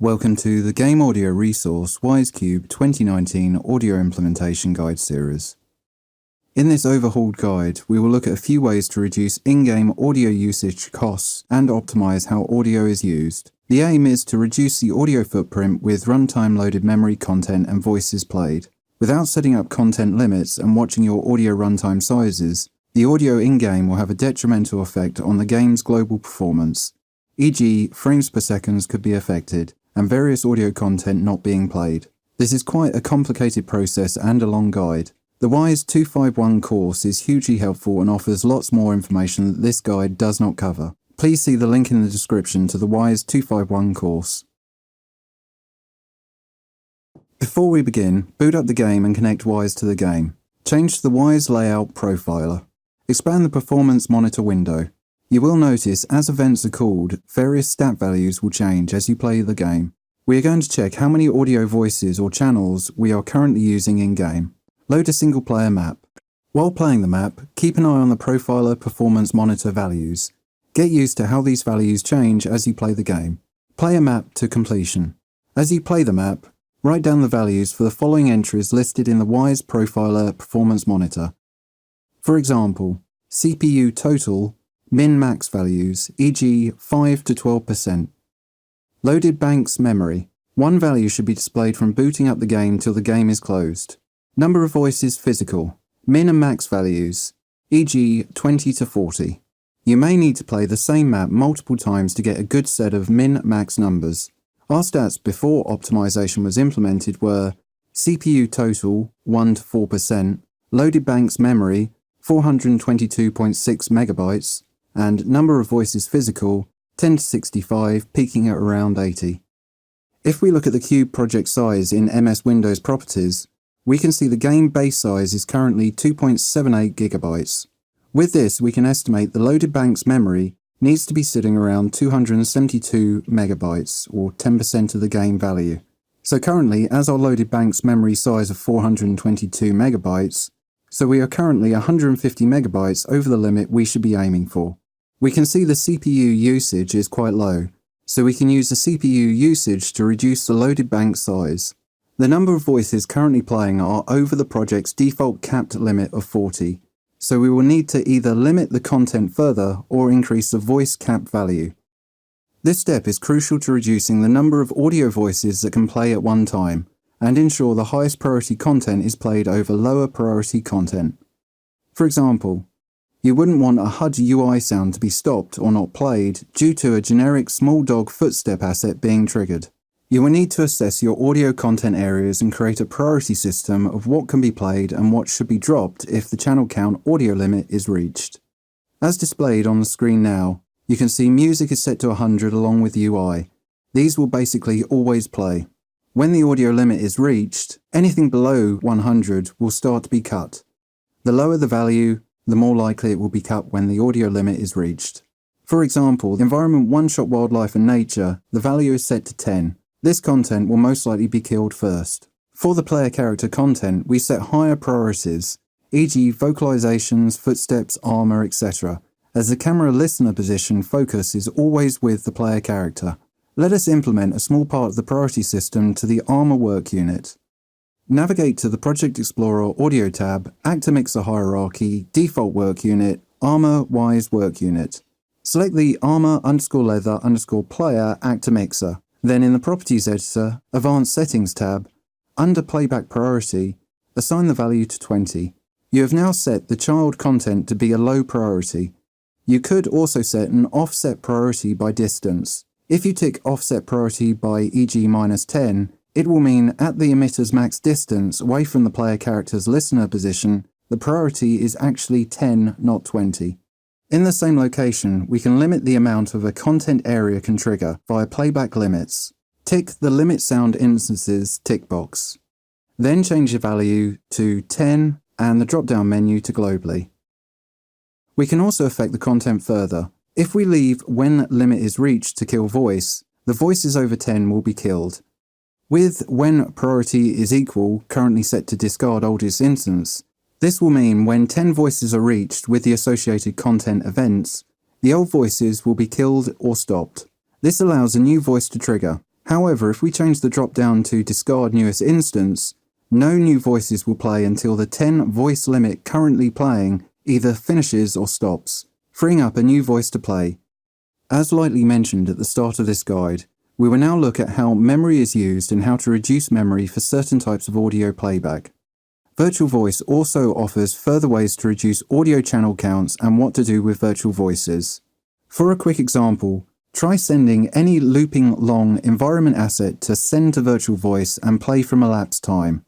Welcome to the Game Audio Resource WiseCube 2019 Audio Implementation Guide series. In this overhauled guide, we will look at a few ways to reduce in-game audio usage costs and optimize how audio is used. The aim is to reduce the audio footprint with runtime loaded memory content and voices played. Without setting up content limits and watching your audio runtime sizes, the audio in-game will have a detrimental effect on the game's global performance, e.g. frames per second could be affected, and various audio content not being played. This is quite a complicated process and a long guide. The Wwise 251 course is hugely helpful and offers lots more information that this guide does not cover. Please see the link in the description to the Wwise 251 course. Before we begin, boot up the game and connect Wwise to the game. Change the Wwise Layout Profiler. Expand the Performance Monitor window. You will notice, as events are called, various stat values will change as you play the game. We are going to check how many audio voices or channels we are currently using in-game. Load a single player map. While playing the map, keep an eye on the Profiler Performance Monitor values. Get used to how these values change as you play the game. Play a map to completion. As you play the map, write down the values for the following entries listed in the Wwise Profiler Performance Monitor. For example, CPU total, min-max values, e.g. 5 to 12%. Loaded bank's memory. One value should be displayed from booting up the game till the game is closed. Number of voices physical. Min and max values, e.g. 20 to 40. You may need to play the same map multiple times to get a good set of min-max numbers. Our stats before optimization was implemented were CPU total 1 to 4%, loaded bank's memory 422.6 megabytes, and number of voices physical 10 to 65, peaking at around 80. If we look at the cube project size in MS Windows properties, we can see the game base size is currently 2.78 gigabytes. With this, we can estimate the loaded bank's memory needs to be sitting around 272 megabytes, or 10% of the game value. So currently, as our loaded bank's memory size of 422 megabytes, so we are currently 150 megabytes over the limit we should be aiming for. We can see the CPU usage is quite low, so we can use the CPU usage to reduce the loaded bank size. The number of voices currently playing are over the project's default capped limit of 40, so we will need to either limit the content further or increase the voice cap value. This step is crucial to reducing the number of audio voices that can play at one time, and ensure the highest priority content is played over lower priority content. For example, you wouldn't want a HUD UI sound to be stopped or not played due to a generic small dog footstep asset being triggered. You will need to assess your audio content areas and create a priority system of what can be played and what should be dropped if the channel count audio limit is reached. As displayed on the screen now, you can see music is set to 100 along with UI. These will basically always play. When the audio limit is reached, anything below 100 will start to be cut. The lower the value, the more likely it will be cut when the audio limit is reached. For example, the environment one-shot wildlife and nature, the value is set to 10. This content will most likely be killed first. For the player character content, we set higher priorities, e.g. vocalizations, footsteps, armor, etc., as the camera listener position focus is always with the player character. Let us implement a small part of the priority system to the armor work unit. Navigate to the Project Explorer Audio tab, Actor Mixer Hierarchy, Default Work Unit, Armor Wwise Work Unit. Select the Armor_Leather_Player Actor Mixer. Then in the Properties Editor, Advanced Settings tab, under Playback Priority, assign the value to 20. You have now set the child content to be a low priority. You could also set an offset priority by distance. If you tick offset priority by e.g. -10, it will mean at the emitter's max distance away from the player character's listener position, the priority is actually 10, not 20. In the same location, we can limit the amount of a content area can trigger via playback limits. Tick the Limit Sound Instances tick box. Then change the value to 10 and the drop-down menu to globally. We can also affect the content further. If we leave when limit is reached to kill voice, the voices over 10 will be killed. With when priority is equal, currently set to discard oldest instance, this will mean when 10 voices are reached with the associated content events, the old voices will be killed or stopped. This allows a new voice to trigger. However, if we change the drop-down to discard newest instance, no new voices will play until the 10 voice limit currently playing either finishes or stops, freeing up a new voice to play. As lightly mentioned at the start of this guide, we will now look at how memory is used and how to reduce memory for certain types of audio playback. Virtual Voice also offers further ways to reduce audio channel counts and what to do with virtual voices. For a quick example, try sending any looping long environment asset to send to Virtual Voice and play from elapsed time.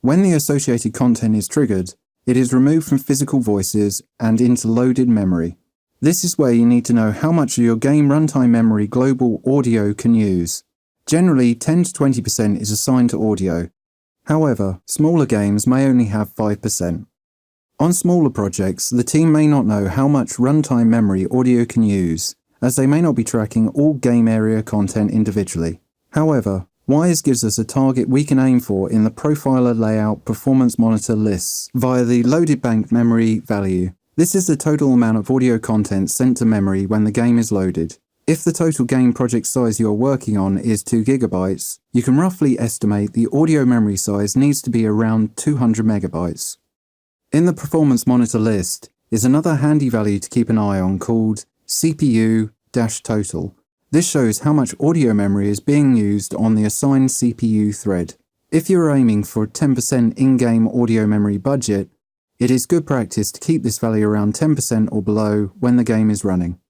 When the associated content is triggered, it is removed from physical voices and into loaded memory. This is where you need to know how much of your game runtime memory global audio can use. Generally, 10 to 20% is assigned to audio. However, smaller games may only have 5%. On smaller projects, the team may not know how much runtime memory audio can use, as they may not be tracking all game area content individually. However, Wwise gives us a target we can aim for in the profiler layout performance monitor lists via the loaded bank memory value. This is the total amount of audio content sent to memory when the game is loaded. If the total game project size you are working on is 2 GB, you can roughly estimate the audio memory size needs to be around 200 MB. In the performance monitor list is another handy value to keep an eye on called CPU-total. This shows how much audio memory is being used on the assigned CPU thread. If you are aiming for a 10% in-game audio memory budget, it is good practice to keep this value around 10% or below when the game is running.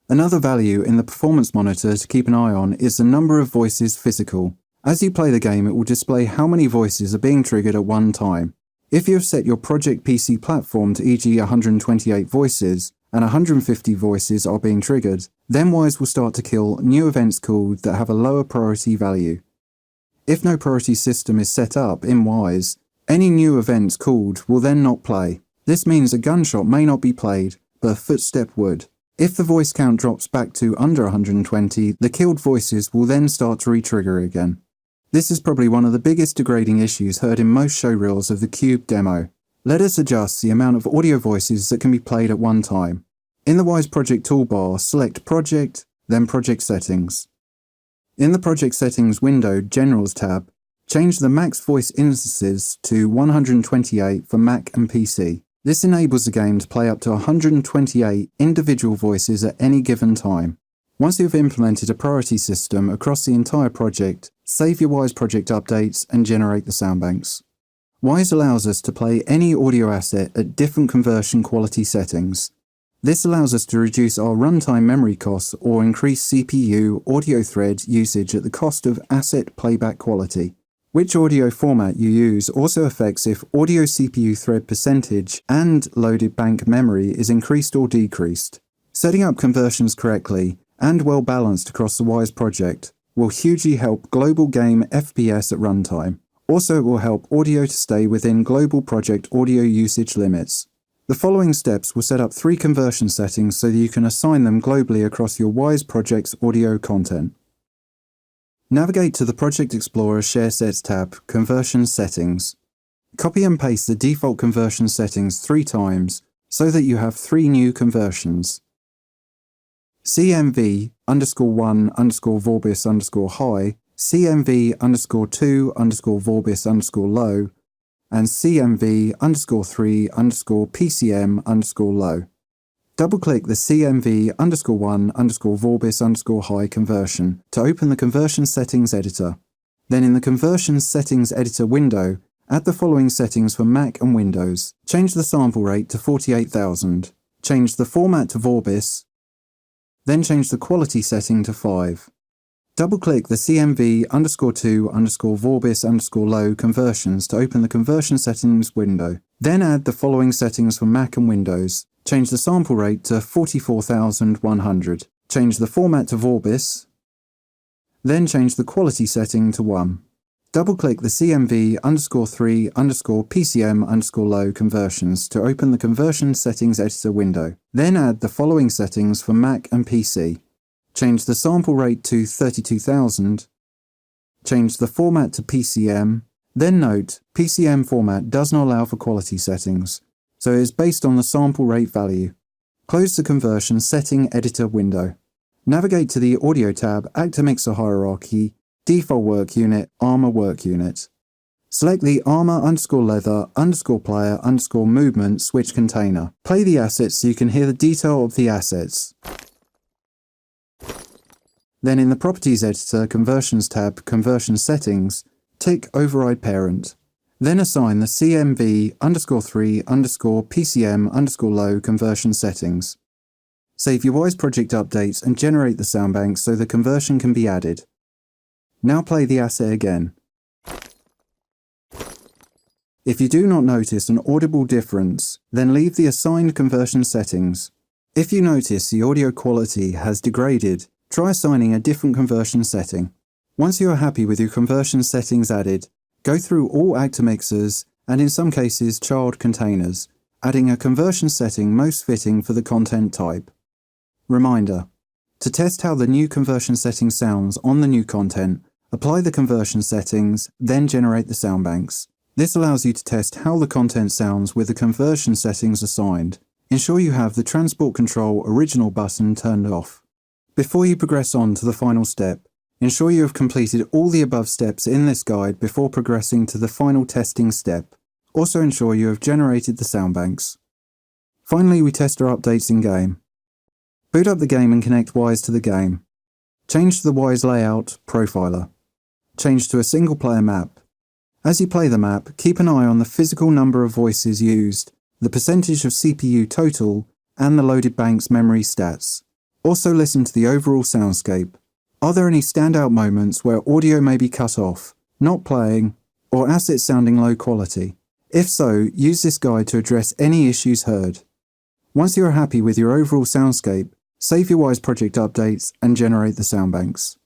Another value in the performance monitor to keep an eye on is the number of voices physical. As you play the game, it will display how many voices are being triggered at one time. If you have set your project PC platform to e.g. 128 voices and 150 voices are being triggered, then Wwise will start to kill new events called that have a lower priority value. If no priority system is set up in Wwise, any new events called will then not play. This means a gunshot may not be played, but a footstep would. If the voice count drops back to under 120, the killed voices will then start to re-trigger again. This is probably one of the biggest degrading issues heard in most showreels of the Cube demo. Let us adjust the amount of audio voices that can be played at one time. In the Wwise Project toolbar, select Project, then Project Settings. In the Project Settings window Generals tab, change the max voice instances to 128 for Mac and PC. This enables the game to play up to 128 individual voices at any given time. Once you have implemented a priority system across the entire project, save your Wwise project updates and generate the sound banks. Wwise allows us to play any audio asset at different conversion quality settings. This allows us to reduce our runtime memory costs or increase CPU audio thread usage at the cost of asset playback quality. Which audio format you use also affects if audio CPU thread percentage and loaded bank memory is increased or decreased. Setting up conversions correctly and well balanced across the Wwise project will hugely help global game FPS at runtime. Also, it will help audio to stay within global project audio usage limits. The following steps will set up 3 conversion settings so that you can assign them globally across your Wwise project's audio content. Navigate to the Project Explorer Share Sets tab, Conversion Settings. Copy and paste the default conversion settings 3 times so that you have 3 new conversions. CMV_1_Vorbis_high, CMV_2_Vorbis_low, and CMV_3_PCM_low. Double-click the CMV_1_Vorbis_high conversion to open the Conversion Settings editor. Then in the Conversion Settings editor window, add the following settings for Mac and Windows. Change the sample rate to 48,000. Change the format to Vorbis. Then change the quality setting to 5. Double-click the CMV_2_Vorbis_low conversions to open the Conversion Settings window. Then add the following settings for Mac and Windows. Change the sample rate to 44,100. Change the format to Vorbis. Then change the quality setting to 1. Double-click the CMV_3_PCM_low conversions to open the Conversion Settings editor window. Then add the following settings for Mac and PC. Change the sample rate to 32,000. Change the format to PCM. Then note, PCM format does not allow for quality settings, so it is based on the sample rate value. Close the Conversion Setting Editor window. Navigate to the Audio tab, Actor Mixer Hierarchy, default work unit, armor work unit. Select the armor_leather_player_movement switch container. Play the assets so you can hear the detail of the assets. Then in the Properties Editor Conversions tab, Conversion Settings, tick Override Parent. Then assign the CMV_3_PCM_low conversion settings. Save your Wwise project updates and generate the sound bank so the conversion can be added. Now play the asset again. If you do not notice an audible difference, then leave the assigned conversion settings. If you notice the audio quality has degraded, try assigning a different conversion setting. Once you are happy with your conversion settings added, go through all actor mixers and in some cases child containers, adding a conversion setting most fitting for the content type. Reminder: to test how the new conversion setting sounds on the new content, apply the conversion settings, then generate the sound banks. This allows you to test how the content sounds with the conversion settings assigned. Ensure you have the Transport Control Original button turned off. Before you progress on to the final step, ensure you have completed all the above steps in this guide before progressing to the final testing step. Also ensure you have generated the sound banks. Finally, we test our updates in-game. Boot up the game and connect Wwise to the game. Change to the Wwise layout profiler. Change to a single player map. As you play the map, keep an eye on the physical number of voices used, the percentage of CPU total, and the loaded bank's memory stats. Also listen to the overall soundscape. Are there any standout moments where audio may be cut off, not playing, or assets sounding low quality? If so, use this guide to address any issues heard. Once you are happy with your overall soundscape, save your Wwise project updates and generate the sound banks.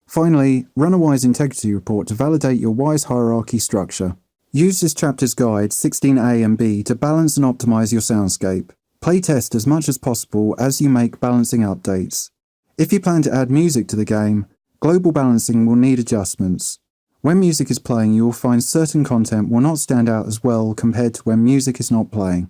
Finally, run a Wwise integrity report to validate your Wwise hierarchy structure. Use this chapter's guide 16a and b to balance and optimize your soundscape. Play test as much as possible as you make balancing updates. If you plan to add music to the game, global balancing will need adjustments. When music is playing, you will find certain content will not stand out as well compared to when music is not playing.